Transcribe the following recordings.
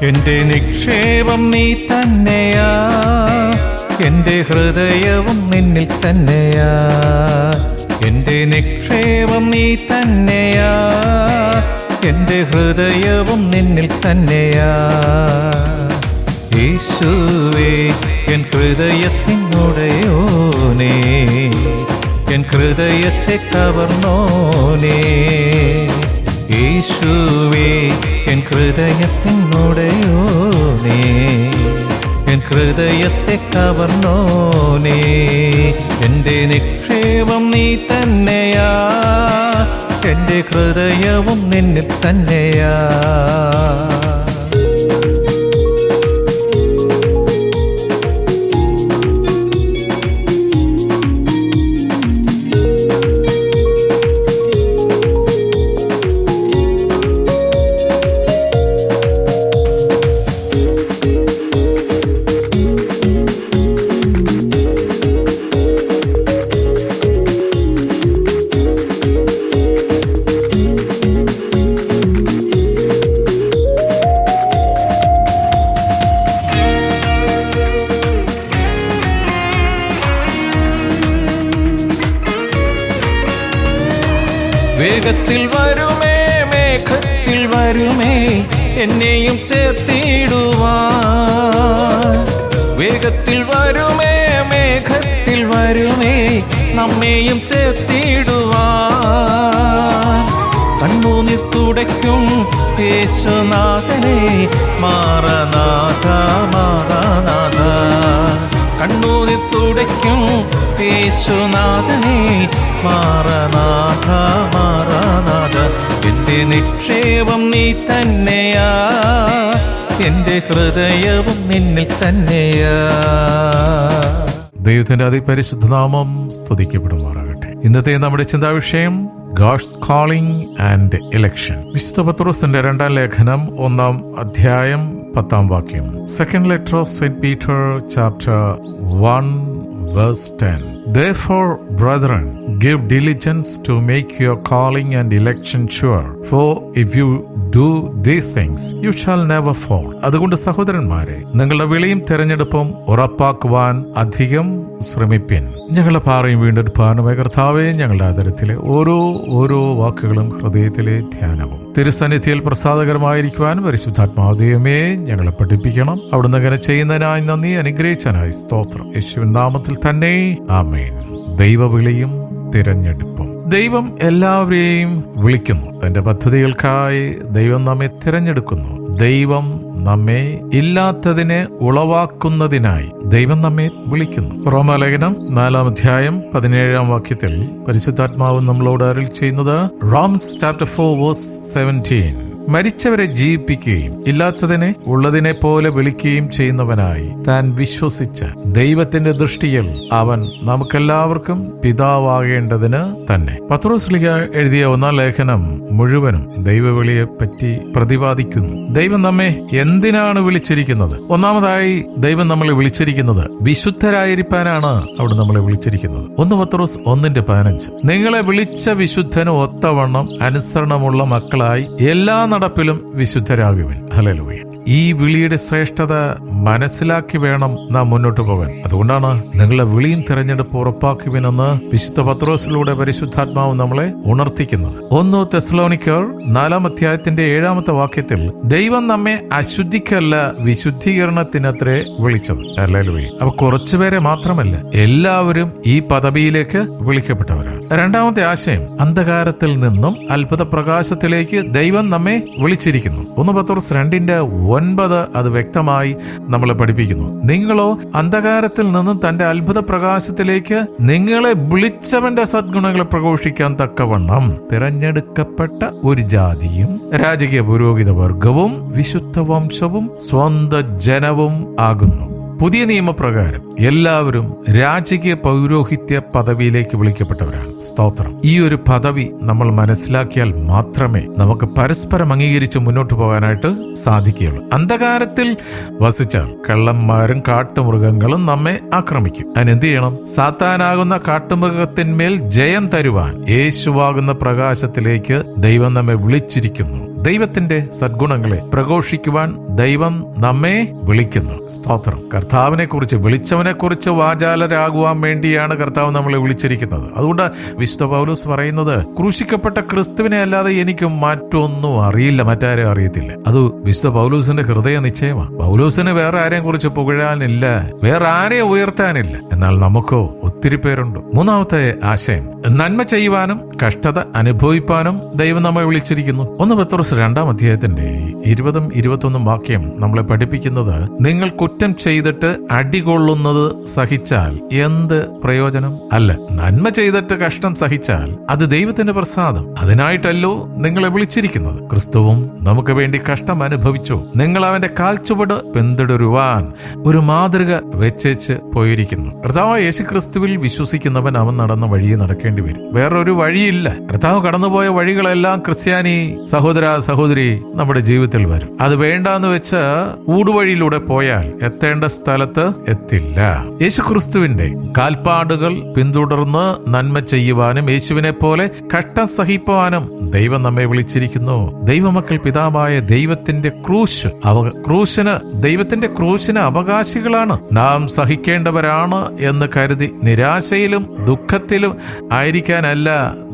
എന്റെ നിക്ഷേപം നീ തന്നെയാ, എന്റെ ഹൃദയവും നിന്നിൽ തന്നെയാ. എന്റെ നിക്ഷേപം നീ തന്നെയാ, എന്റെ ഹൃദയവും നിന്നിൽ തന്നെയാ. യേശുവേ എൻ ഹൃദയത്തിനുടയോനേ, എൻ ഹൃദയത്തെ കവർന്നോനേ. യേശുവേ എൻ ഹൃദയത്തിനുടയോനേ, എൻ ഹൃദയത്തെ കവർന്നോനേ. എന്റെ നിക്ഷേപം നീ തന്നെയാ, എന്റെ ഹൃദയവും നിന്നിൽ തന്നെയാ. വേഗത്തിൽ വരുമേ, മേഘത്തിൽ വരുമേ, എന്നെയും ചേർത്തിടുവാൻ. വേഗത്തിൽ വരുമേ, മേഘത്തിൽ വരുമേ, നമ്മെയും ചേർത്തിടുവാൻ. കണ്ണുനീർ തുടയ്ക്കും യേശുനാഥനെ, മാറനാഥ മാറനാഥ. കണ്ണുനീർ തുടയ്ക്കും യേശുനാഥനെ, മാറനാഥ മാറനാഥ. എന്റെ നിക്ഷേപം നീ തന്നെയാ, എന്റെ ഹൃദയവും നിന്നിൽ തന്നെയാ. ദൈവത്തിന്റെ അതിപരിശുദ്ധനാമം സ്തുതിക്കപ്പെടുമാറാകട്ടെ. ഇന്നത്തെ നമ്മുടെ ചിന്താവിഷയം ഗോഡ്സ് കോളിംഗ് ആൻഡ് ഇലക്ഷൻ. വിശുദ്ധ പത്രോസിന്റെ 2-ാം ലേഖനം 1-ാം അധ്യായം 10-ാം വാക്യം. Second letter of saint Peter chapter 1:10. Therefore, brethren, give diligence to make your calling and election sure. For if you do these things, you shall never fall. അതുകൊണ്ട് സഹോദരന്മാരെ, നിങ്ങളുടെ വിളിയും തെരഞ്ഞെടുപ്പും ഉറപ്പാക്കുവാൻ അധികം ശ്രമിപ്പിൻ. ഞങ്ങളുടെ പാറയും വീണ്ടെടുപ്പാനുമായ കർത്താവേ, ഞങ്ങളുടെ ആദരത്തിലെ ഓരോ വാക്കുകളും ഹൃദയത്തിലെ ധ്യാനവും തിരുസന്നിധിയിൽ പ്രസാദകരമായിരിക്കുവാൻ പരിശുദ്ധാത്മാദൈവമേ ഞങ്ങളെ പഠിപ്പിക്കണം. അവിടുന്ന് അങ്ങനെ ചെയ്യുന്നതിനായി നന്ദി, അനുഗ്രഹിച്ചനായി സ്തോത്രം. യേശുവിൻ നാമത്തിൽ തന്നെ ആമേൻ. ദൈവവിളിയും തിരഞ്ഞെടുപ്പും. ദൈവം എല്ലാവരെയും വിളിക്കുന്നു. തന്റെ പദ്ധതികൾക്കായി ദൈവം നമ്മെ തിരഞ്ഞെടുക്കുന്നു. ദൈവം നമ്മെ ഇല്ലാത്തതിനെ ഉളവാക്കുന്നതിനായി ദൈവം നമ്മെ വിളിക്കുന്നു. റോമാലേഖനം 4-ാം അധ്യായം 17-ാം വാക്യത്തിൽ പരിശുദ്ധാത്മാവ് നമ്മളോട് അരുളി ചെയ്യുന്നത്, റോമൻസ് ചാപ്റ്റർ 4:17. മരിച്ചവരെ ജീവിപ്പിക്കുകയും ഇല്ലാത്തതിനെ ഉള്ളതിനെ പോലെ വിളിക്കുകയും ചെയ്യുന്നവനായി താൻ വിശ്വസിച്ച ദൈവത്തിന്റെ ദൃഷ്ടിയിൽ അവൻ നമുക്കെല്ലാവർക്കും പിതാവാകേണ്ടതിന് തന്നെ. പത്രോസ്ലീഹ എഴുതിയ 1-ാം ലേഖനം മുഴുവനും ദൈവവിളിയെ പറ്റി പ്രതിപാദിക്കുന്നു. ദൈവം നമ്മെ എന്തിനാണ് വിളിച്ചിരിക്കുന്നത്? ഒന്നാമതായി ദൈവം നമ്മളെ വിളിച്ചിരിക്കുന്നത് വിശുദ്ധരായിരിക്കാനാണ്. അവിടെ നമ്മളെ വിളിച്ചിരിക്കുന്നത് 1 പത്രോസ് 1:15. നിങ്ങളെ വിളിച്ച വിശുദ്ധന് ഒത്തവണ്ണം അനുസരണമുള്ള മക്കളായി എല്ലാ നടപ്പിലും വിശുദ്ധരാകുവിൻ. ഹല്ലേലൂയ. ഈ വിളിയുടെ ശ്രേഷ്ഠത മനസ്സിലാക്കി വേണം നാം മുന്നോട്ട് പോകാൻ. അതുകൊണ്ടാണ് നിങ്ങളുടെ വിളിയും തിരഞ്ഞെടുപ്പ് ഉറപ്പാക്കുവിനെന്ന് വിശുദ്ധ പത്രോസിലൂടെ പരിശുദ്ധാത്മാവ് നമ്മളെ ഉണർത്തിക്കുന്നത്. 1 തെസ്സലോനിക്കർ 4-ാം അധ്യായത്തിന്റെ 7-ാമത്തെ വാക്യത്തിൽ ദൈവം നമ്മെ അശുദ്ധിക്കല്ല വിശുദ്ധീകരണത്തിനത്രേ വിളിച്ചത്. ഹല്ലേലൂയ. അപ്പൊ കുറച്ചുപേരെ മാത്രമല്ല, എല്ലാവരും ഈ പദവിയിലേക്ക് വിളിക്കപ്പെട്ടവരാണ്. രണ്ടാമത്തെ ആശയം, അന്ധകാരത്തിൽ നിന്നും അത്ഭുത പ്രകാശത്തിലേക്ക് ദൈവം നമ്മെ വിളിച്ചിരിക്കുന്നു. 1 പത്രോസ് 2:9 അത് വ്യക്തമായി നമ്മളെ പഠിപ്പിക്കുന്നു. നിങ്ങളോ അന്ധകാരത്തിൽ നിന്നും തന്റെ അത്ഭുത പ്രകാശത്തിലേക്ക് നിങ്ങളെ വിളിച്ചവന്റെ സദ്ഗുണങ്ങളെ പ്രഘോഷിക്കാൻ തക്കവണ്ണം തിരഞ്ഞെടുക്കപ്പെട്ട ഒരു ജാതിയും രാജകീയ പുരോഹിത വർഗവും വിശുദ്ധ വംശവും സ്വന്തം ജനവും ആകുന്നു. പുതിയ നിയമപ്രകാരം എല്ലാവരും രാജകീയ പൗരോഹിത്യ പദവിയിലേക്ക് വിളിക്കപ്പെട്ടവരാണ്. സ്തോത്രം. ഈ ഒരു പദവി നമ്മൾ മനസ്സിലാക്കിയാൽ മാത്രമേ നമുക്ക് പരസ്പരം അംഗീകരിച്ച് മുന്നോട്ട് പോകാനായിട്ട് സാധിക്കുകയുള്ളൂ. അന്ധകാരത്തിൽ വസിച്ചാൽ കള്ളന്മാരും കാട്ടുമൃഗങ്ങളും നമ്മെ ആക്രമിക്കും. അതിനെന്ത് ചെയ്യണം? സാത്താനാകുന്ന കാട്ടുമൃഗത്തിന്മേൽ ജയം തരുവാൻ യേശുവാകുന്ന പ്രകാശത്തിലേക്ക് ദൈവം നമ്മെ വിളിച്ചിരിക്കുന്നു. ദൈവത്തിന്റെ സദ്ഗുണങ്ങളെ പ്രഘോഷിക്കുവാൻ ദൈവം നമ്മെ വിളിക്കുന്നു. സ്തോത്രം. കർത്താവിനെ കുറിച്ച്, വിളിച്ചവനെ കുറിച്ച് വാചാലരാകുവാൻ വേണ്ടിയാണ് കർത്താവ് നമ്മളെ വിളിച്ചിരിക്കുന്നത്. അതുകൊണ്ട് വിശുദ്ധ പൗലോസ് പറയുന്നത്, ക്രൂശിക്കപ്പെട്ട ക്രിസ്തുവിനെ അല്ലാതെ എനിക്ക് മറ്റൊന്നും അറിയില്ല, മറ്റാരും അറിയത്തില്ല. അത് വിശുദ്ധ പൗലോസിന്റെ ഹൃദയ നിശ്ചയമാണ്. പൗലോസിന് വേറെ ആരെയും കുറിച്ച് പുകഴാനില്ല, വേറെ ആരെയും ഉയർത്താനില്ല. എന്നാൽ നമുക്കോ ഒത്തിരി പേരുണ്ട്. മൂന്നാമത്തെ ആശയം, നന്മ ചെയ്യുവാനും കഷ്ടത അനുഭവിപ്പാനും ദൈവം നമ്മെ വിളിച്ചിരിക്കുന്നു. 1 പത്രോസ് 2-ാം അധ്യായത്തിന്റെ 20-21 വാക്യം നമ്മളെ പഠിപ്പിക്കുന്നത്, നിങ്ങൾ കുറ്റം ചെയ്തിട്ട് അടികൊള്ളുന്നത് സഹിച്ചാൽ എന്ത് പ്രയോജനം? അല്ല, നന്മ ചെയ്തിട്ട് കഷ്ടം സഹിച്ചാൽ അത് ദൈവത്തിന്റെ പ്രസാദം. അതിനായിട്ടല്ലോ നിങ്ങളെ വിളിച്ചിരിക്കുന്നത്. ക്രിസ്തുവും നമുക്ക് വേണ്ടി കഷ്ടം അനുഭവിച്ചു. നിങ്ങൾ അവന്റെ കാൽച്ചുവട് പിന്തുടരുവാൻ ഒരു മാതൃക വെച്ചേച്ച് പോയിരിക്കുന്നു. കർത്താവ് യേശുക്രിസ്തുവിൽ വിശ്വസിക്കുന്നവൻ അവൻ നടന്ന വഴിയെ നടക്കേണ്ടി വരും. വേറൊരു വഴിയില്ല. കർത്താവ് കടന്നുപോയ വഴികളെല്ലാം ക്രിസ്ത്യാനി സഹോദര സഹോദരി നമ്മുടെ ജീവിതത്തിൽ വരും. അത് വേണ്ടാന്ന് വെച്ച് ഊടുവഴിയിലൂടെ പോയാൽ എത്തേണ്ട സ്ഥലത്ത് എത്തില്ല. യേശുക്രിസ്തുവിന്റെ കാൽപ്പാടുകൾ പിന്തുടർന്ന് നന്മ ചെയ്യുവാനും യേശുവിനെ പോലെ കഷ്ടം സഹിപ്പാനും ദൈവം നമ്മെ വിളിച്ചിരിക്കുന്നു. ദൈവമക്കൾ പിതാവായ ദൈവത്തിന്റെ ദൈവത്തിന്റെ ക്രൂശിന് അവകാശികളാണ്. നാം സഹിക്കേണ്ടവരാണ് എന്ന് കരുതി നിരാശയിലും ദുഃഖത്തിലും ആയിരിക്കാനല്ല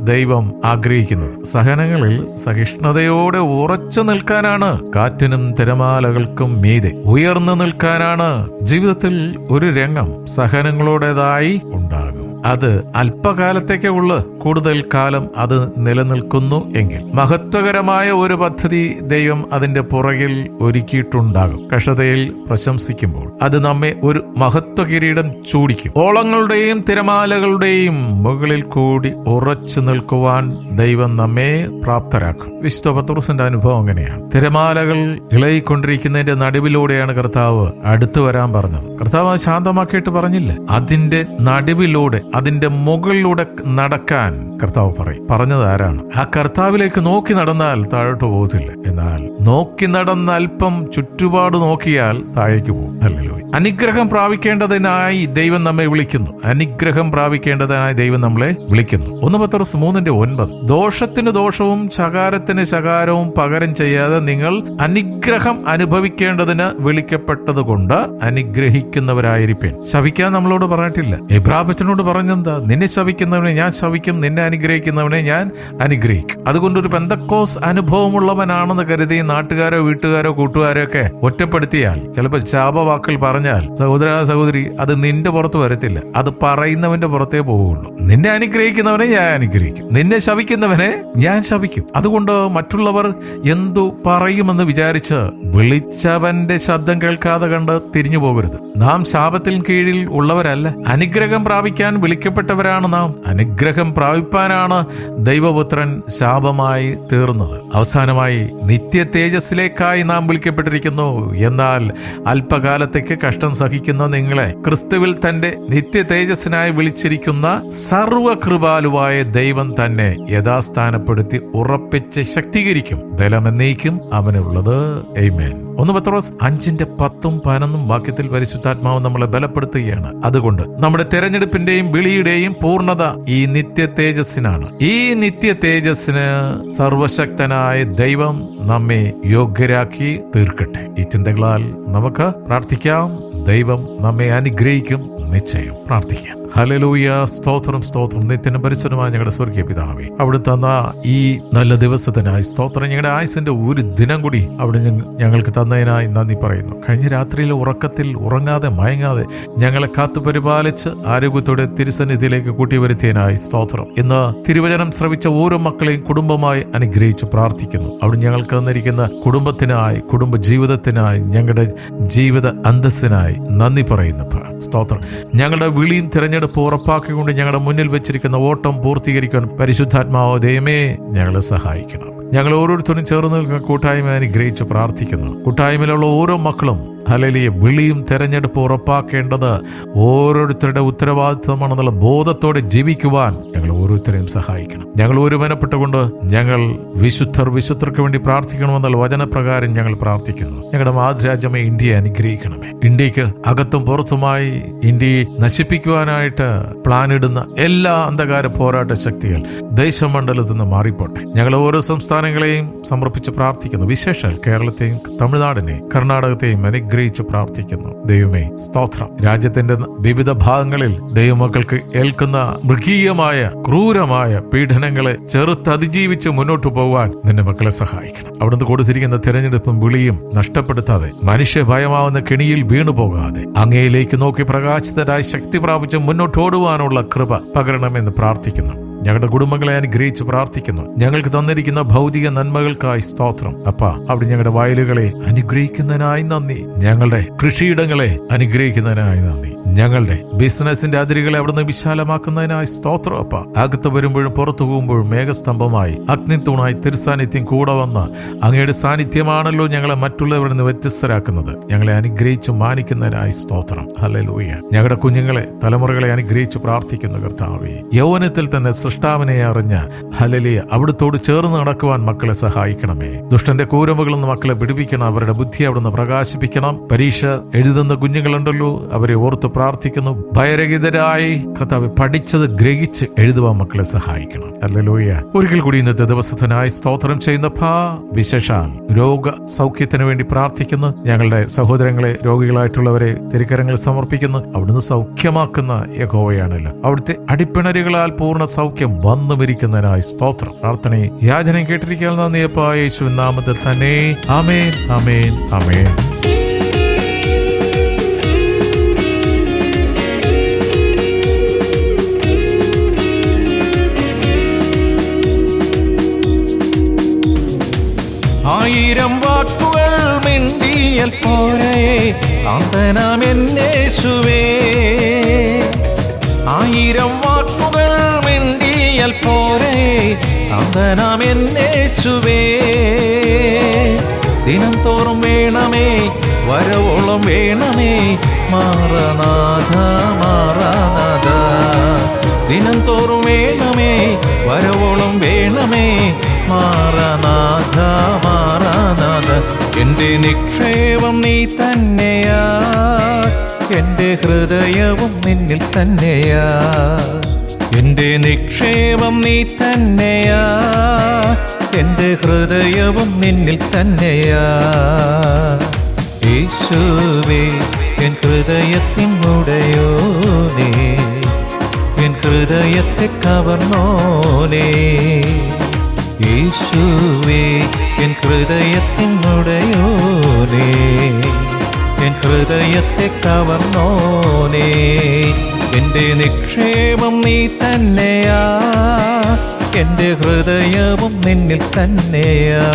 ദൈവം ആഗ്രഹിക്കുന്നത്. സഹനങ്ങളിൽ സഹിഷ്ണുതയോടെ ഉറച്ചു നിൽക്കാനാണ്. കാറ്റിനും തിരമാലകൾക്കും മീതെ ഉയർന്നു നിൽക്കാനാണ്. ജീവിതത്തിൽ ഒരു രംഗം സഹനങ്ങളോടേതായി ഉണ്ടാകും. അത് അല്പകാലത്തേക്കേ ഉള്ളു. കൂടുതൽ കാലം അത് നിലനിൽക്കുന്നു എങ്കിൽ മഹത്വകരമായ ഒരു പദ്ധതി ദൈവം അതിന്റെ പുറകിൽ ഒരുക്കിയിട്ടുണ്ടാകും. കഷ്ടതയിൽ പ്രശംസിക്കുമ്പോൾ അത് നമ്മെ ഒരു മഹത്വ കിരീടം ചൂടിക്കും. ഓളങ്ങളുടെയും തിരമാലകളുടെയും മുകളിൽ കൂടി ഉറച്ചു നിൽക്കുവാൻ ദൈവം നമ്മെ പ്രാപ്തരാക്കും. വിശുദ്ധ പത്രോസിന്റെ അനുഭവം അങ്ങനെയാണ്. തിരമാലകൾ ഇളകിക്കൊണ്ടിരിക്കുന്നതിന്റെ നടുവിലൂടെയാണ് കർത്താവ് അടുത്തു വരാൻ പറഞ്ഞത്. കർത്താവ് ശാന്തമാക്കിയിട്ട് പറഞ്ഞില്ല. അതിന്റെ നടുവിലൂടെ, അതിന്റെ മുകളിലൂടെ നടക്കാൻ കർത്താവ് പറഞ്ഞത് ആരാണ്? ആ കർത്താവിലേക്ക് നോക്കി നടന്നാൽ താഴോട്ട് പോകത്തില്ല. എന്നാൽ നോക്കി നടന്ന് അല്പം ചുറ്റുപാട് നോക്കിയാൽ താഴേക്ക് പോകും. ഹല്ലേലൂയ. അനുഗ്രഹം പ്രാപിക്കേണ്ടതിനായി ദൈവം നമ്മെ വിളിക്കുന്നു. അനുഗ്രഹം പ്രാപിക്കേണ്ടതിനായി ദൈവം നമ്മളെ വിളിക്കുന്നു. 1 പത്രോസ് 3:9, ദോഷത്തിന് ദോഷവും ശകാരത്തിന് ശകാരവും പകരം ചെയ്യാതെ നിങ്ങൾ അനുഗ്രഹം അനുഭവിക്കേണ്ടതിന് വിളിക്കപ്പെട്ടത് കൊണ്ട് അനുഗ്രഹിക്കുന്നവരായിരിക്കും. ശപിക്കാൻ നമ്മളോട് പറഞ്ഞിട്ടില്ല. എബ്രാഹത്തിനോട് പറഞ്ഞെന്താ? നിന്നെ ശപിക്കുന്നവനെ ഞാൻ ശപിക്കും, നിന്നെ അനുഗ്രഹിക്കുന്നവനെ ഞാൻ അനുഗ്രഹിക്കും. അതുകൊണ്ടൊരു പെന്തക്കോസ് അനുഭവമുള്ളവനാണെന്ന് കരുതി നാട്ടുകാരോ വീട്ടുകാരോ കൂട്ടുകാരോ ഒക്കെ ഒറ്റപ്പെടുത്തിയാൽ, ചിലപ്പോൾ ശാപവാക്കുകൾ പറഞ്ഞാൽ, സഹോദര സഹോദരി, അത് നിന്റെ പുറത്ത് വരത്തില്ല. അത് പറയുന്നവന്റെ പുറത്തേ പോവുള്ളൂ. നിന്നെ അനുഗ്രഹിക്കുന്നവനെ ഞാൻ അനുഗ്രഹിക്കും, നിന്നെ ശപിക്കുന്നവനെ ഞാൻ ശപിക്കും. അതുകൊണ്ട് മറ്റുള്ളവർ എന്തു പറയുമെന്ന് വിചാരിച്ച് വിളിച്ചവന്റെ ശബ്ദം കേൾക്കാതെ കണ്ട് തിരിഞ്ഞു പോകരുത്. നാം ശാപത്തിൽ കീഴിൽ ഉള്ളവരല്ല. അനുഗ്രഹം പ്രാപിക്കാൻ വിളിക്കപ്പെട്ടവരാണ് നാം. അനുഗ്രഹം പ്രാപിപ്പാനാണ് ദൈവപുത്രൻ ശാപമായി തീർന്നത്. അവസാനമായി നിത്യ തേജസ്സിലേക്കായി നാം വിളിക്കപ്പെട്ടിരിക്കുന്നു. എന്നാൽ അല്പകാലത്തേക്ക് കഷ്ടം സഹിക്കുന്ന നിങ്ങളെ ക്രിസ്തുവിൽ തന്റെ നിത്യ തേജസ്സിനായി വിളിച്ചിരിക്കുന്ന സർവകൃപാലുവായ ദൈവം തന്നെ യഥാസ്ഥാനപ്പെടുത്തി ഉറപ്പിച്ച് ശക്തീകരിക്കും. ബലമെന്നേക്കും അവനുള്ളത്. ആമേൻ. 1 പത്രോസ് 5:10-11 വാക്യത്തിൽ പരിശുദ്ധാത്മാവ് നമ്മളെ ബലപ്പെടുത്തുകയാണ്. അതുകൊണ്ട് നമ്മുടെ തെരഞ്ഞെടുപ്പിന്റെയും വിളിയുടെയും പൂർണ്ണത ഈ നിത്യ തേജസ്സിനാണ്. ഈ നിത്യ തേജസ്സിന് സർവശക്തനായ ദൈവം നമ്മെ യോഗ്യരാക്കി തീർക്കട്ടെ. ഈ ചിന്തകളാൽ നമുക്ക് പ്രാർത്ഥിക്കാം. ദൈവം നമ്മെ അനുഗ്രഹിക്കും. നിശ്ചയം പ്രാർത്ഥിക്കാം. ഹല്ലേലൂയ. സ്തോത്രം സ്തോത്രം. നിത്യനും പരിശുദ്ധമായ ഞങ്ങളുടെ സ്വർഗീയ പിതാവേ, അവിടെ തന്ന ഈ നല്ല ദിവസത്തിനായി സ്തോത്രം. ഞങ്ങളുടെ ആയുസിന്റെ ഒരു ദിനം കൂടി അവിടെ ഞങ്ങൾക്ക് തന്നതിനായി നന്ദി പറയുന്നു. കഴിഞ്ഞ രാത്രിയിലെ ഉറക്കത്തിൽ ഉറങ്ങാതെ മയങ്ങാതെ ഞങ്ങളെ കാത്തു പരിപാലിച്ച് ആരോഗ്യത്തോടെ തിരുസന്നിധിയിലേക്ക് കൂട്ടിവരുത്തിയതിനായി സ്തോത്രം. ഇന്ന് തിരുവചനം ശ്രവിച്ച ഓരോ മക്കളെയും കുടുംബമായി അനുഗ്രഹിച്ചു പ്രാർത്ഥിക്കുന്നു. അവിടെ ഞങ്ങൾക്ക് തന്നിരിക്കുന്ന കുടുംബത്തിനായി, കുടുംബ ജീവിതത്തിനായി, ഞങ്ങളുടെ ജീവിത അന്തസ്സിനായി നന്ദി പറയുന്നു സ്തോത്രം. ഞങ്ങളുടെ വിളിയും തിരഞ്ഞെടുപ്പ് ഉറപ്പാക്കിക്കൊണ്ട് ഞങ്ങളുടെ മുന്നിൽ വെച്ചിരിക്കുന്ന ഓട്ടം പൂർത്തീകരിക്കാൻ പരിശുദ്ധാത്മാവോ ദൈവമേ ഞങ്ങളെ സഹായിക്കണം. ഞങ്ങൾ ഓരോരുത്തരും ചേർന്ന് നിൽക്കുന്ന കൂട്ടായ്മ അനുഗ്രഹിച്ച് പ്രാർത്ഥിക്കുന്നു. കൂട്ടായ്മയിലുള്ള ഓരോ മക്കളും ഹല്ലേലൂയ വിളിയും തെരഞ്ഞെടുപ്പ് ഉറപ്പാക്കേണ്ടത് ഓരോരുത്തരുടെ ഉത്തരവാദിത്വമാണെന്നുള്ള ബോധത്തോടെ ജീവിക്കുവാൻ ഞങ്ങൾ ഓരോരുത്തരെയും സഹായിക്കണം. ഞങ്ങൾ ഒരുമനപ്പെട്ടുകൊണ്ട് ഞങ്ങൾ വിശുദ്ധർക്ക് വേണ്ടി പ്രാർത്ഥിക്കണമെന്നുള്ള വചനപ്രകാരം ഞങ്ങൾ പ്രാർത്ഥിക്കുന്നു. ഞങ്ങളുടെ മാതൃരാജ്യമേ ഇന്ത്യയെ അനുഗ്രഹിക്കണമേ. ഇന്ത്യക്ക് അകത്തും പുറത്തുമായി ഇന്ത്യയെ നശിപ്പിക്കുവാനായിട്ട് പ്ലാൻ ഇടുന്ന എല്ലാ അന്ധകാര പോരാട്ട ശക്തികൾ ദേശമണ്ഡലത്തിൽ നിന്ന് മാറിപ്പോട്ടെ. ഞങ്ങൾ ഓരോ സംസ്ഥാനങ്ങളെയും സമർപ്പിച്ച് പ്രാർത്ഥിക്കുന്നു. വിശേഷാൽ കേരളത്തെയും തമിഴ്നാടിനെയും കർണാടകത്തെയും അനുഗ്രഹിച്ച് പ്രാർത്ഥിക്കുന്നു. ദൈവമേ സ്തോത്രം. രാജ്യത്തിന്റെ വിവിധ ഭാഗങ്ങളിൽ ദൈവമക്കൾക്ക് ഏൽക്കുന്ന മൃഗീയമായ ക്രൂരമായ പീഡനങ്ങളെ ചെറുത്തതിജീവിച്ച് മുന്നോട്ട് പോകാൻ നിന്റെ മക്കളെ സഹായിക്കണം. അവിടുന്ന് കൊടുത്തിരിക്കുന്ന തിരഞ്ഞെടുപ്പും വിളിയും നഷ്ടപ്പെടുത്താതെ, മനുഷ്യ ഭയമാവുന്ന കെണിയിൽ വീണു പോകാതെ, അങ്ങയിലേക്ക് നോക്കി പ്രകാശിതരായി ശക്തി പ്രാപിച്ച് മുന്നോട്ട് ഓടുവാനുള്ള കൃപ പകരണമെന്ന് പ്രാർത്ഥിക്കുന്നു. ഞങ്ങളുടെ കുടുംബങ്ങളെ അനുഗ്രഹിച്ച് പ്രാർത്ഥിക്കുന്നു. ഞങ്ങൾക്ക് തന്നിരിക്കുന്ന ഭൗതിക നന്മകൾക്കായി സ്തോത്രം. അപ്പാ, അവിടെ ഞങ്ങളുടെ വയലുകളെ അനുഗ്രഹിക്കുന്നതിനായി നന്ദി. ഞങ്ങളുടെ കൃഷിയിടങ്ങളെ അനുഗ്രഹിക്കുന്നതിനായി നന്ദി. ഞങ്ങളുടെ ബിസിനസിന്റെ അതിരുകളെ അവിടുന്ന് വിശാലമാക്കുന്നതിനായി സ്തോത്രം. അപ്പാ, അകത്ത് വരുമ്പോഴും പുറത്തു പോകുമ്പോഴും മേഘസ്തംഭമായി അഗ്നിത്തൂണായി തിരുസാന്നിധ്യം കൂടെ വന്ന അങ്ങയുടെ സാന്നിധ്യമാണല്ലോ ഞങ്ങളെ മറ്റുള്ളവരിൽ നിന്ന് വ്യത്യസ്തരാക്കുന്നത്. ഞങ്ങളെ അനുഗ്രഹിച്ച് മാനിക്കുന്നതിനായി സ്തോത്രം. ഹല്ലേലൂയ. ഞങ്ങളുടെ കുഞ്ഞുങ്ങളെ, തലമുറകളെ അനുഗ്രഹിച്ച് പ്രാർത്ഥിക്കുന്നു. കർത്താവേ, യൗവനത്തിൽ തന്നെ സൃഷ്ടാവിനെ അറിഞ്ഞ ഹല്ലേലൂയ അവിടുത്തോട് ചേർന്ന് നടക്കുവാൻ മക്കളെ സഹായിക്കണമേ. ദുഷ്ടന്റെ കൂരമ്പകളിൽ നിന്ന് മക്കളെ പിടിപ്പിക്കണം. അവരുടെ ബുദ്ധി അവിടുന്ന് പ്രകാശിപ്പിക്കണം. പരീക്ഷ എഴുതുന്ന കുഞ്ഞുങ്ങളുണ്ടല്ലോ, അവരെ ഓർത്ത് പ്രാർത്ഥിക്കുന്നു. ഭയരഹിതരായി കർത്താവ് പഠിച്ചത് ഗ്രഹിച്ച് എഴുതുവാൻ മക്കളെ സഹായിക്കണം. ഹല്ലേലൂയ. ഒരിക്കൽ കൂടി ഇന്നത്തെ ദിവസത്തിനായി സ്തോത്രം ചെയ്യുന്ന വിശേഷാൽ രോഗ സൗഖ്യത്തിന് വേണ്ടി പ്രാർത്ഥിക്കുന്നു. ഞങ്ങളുടെ സഹോദരങ്ങളെ, രോഗികളായിട്ടുള്ളവരെ തിരുക്കരങ്ങളിൽ സമർപ്പിക്കുന്നു. അവിടുന്ന് സൗഖ്യമാക്കുന്ന യഹോവയാണല്ലോ. അവിടുത്തെ അടിപ്പിണരുകളാൽ പൂർണ്ണ സൗഖ്യം വന്നു മരിക്കുന്നതിനായി സ്തോത്രം. പ്രാർത്ഥനയും യാചനയും കേട്ടിരിക്കാൻ നന്ദിയപ്പാ, യേശുവിൻ നാമത്തിൽ തന്നെ. ആമേൻ, ആമേൻ, ആമേൻ. ആയിരം വാക്കുകൾ മിണ്ടിയൽ പോരെ കാന്തനാം എന്നേശുവേ. ആയിരം വാക്കുകൾ മിണ്ടിയൽ പോരെ കാന്തനാം എന്നേശുവേ. ദിനം തോറും വേണമേ, വരവോളം വേണമേ, മാറനാഥ മാറനാഥ. ദിനം തോറും വേണമേ, വരവോളം വേണമേ, മാറനാഥ മാറനാഥ. എൻ്റെ നിക്ഷേപം നീ തന്നെയാ, എൻ്റെ ഹൃദയവും നിന്നിൽ തന്നെയാ. എൻ്റെ നിക്ഷേപം നീ തന്നെയാ, എൻ്റെ ഹൃദയവും നിന്നിൽ തന്നെയാ. യേശുവേ എൻ ഹൃദയത്തിൻ ഉടയോനേ, എൻ ഹൃദയത്തെ കവർന്നോനേ. യേശുവേ എൻ ഹൃദയത്തിൻ ഉടയോനേ, എൻ ഹൃദയത്തെ കവർന്നോനേ. എൻ്റെ നിക്ഷേപം നീ തന്നെയാ, എൻ്റെ ഹൃദയവും നിന്നിൽ തന്നെയാ.